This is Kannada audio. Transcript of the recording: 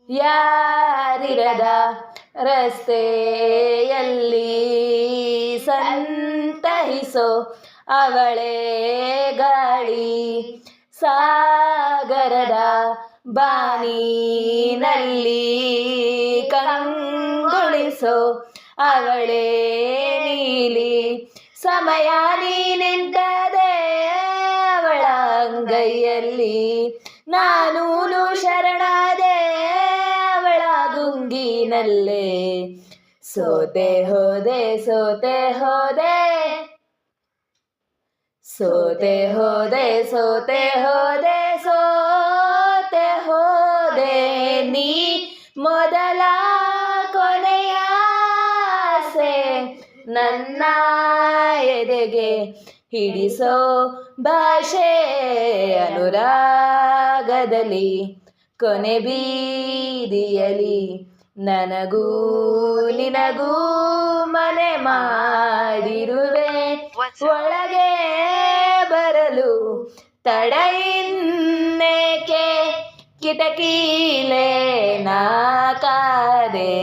ಯಾರಿರದ ರಸ್ತೆಯಲ್ಲಿ ಸಂತಹಿಸೋ ಅವಳೇ ಗಾಳಿ, ಸಾಗರದ ಬಾನಿನಲ್ಲಿ ಕಂಗೊಳಿಸೋ ಅವಳೇ ನೀಲಿ, ಸಮಯ ನೀನೆಂದದೆ ಅವಳ ಅಂಗೈಯಲ್ಲಿ, ನಾನು ಶರಣಾದೆ ಅವಳ ಗುಂಗಿನಲ್ಲೇ, ಸೋತೆ ಹೋದೆ ಸೋತೆ ಹೋದೆ ಸೋತೆ ಹೋದೆ ಸೋತೆ ಹೋದೆ ಸೋತೆ ಹೋದೆ, ನೀ ಮೊದಲ ಕೊನೆಯ ಆಸೆ ನನ್ನ ಎದೆಗೆ ಹಿಡಿಸೋ ಭಾಷೆ, ಅನುರಾಗದಲ್ಲಿ ಕೊನೆ ಬೀದಿಯಲಿ ನನಗೂ ನಿನಗೂ ಮನೆ ಮಾಡಿರುವೆ, ಒಳಗೆ ಬರಲು ತಡ ಇನ್ನೇಕೆ, ಕಿಟಕಿಲೇ ನಾ ಕಾದೆ.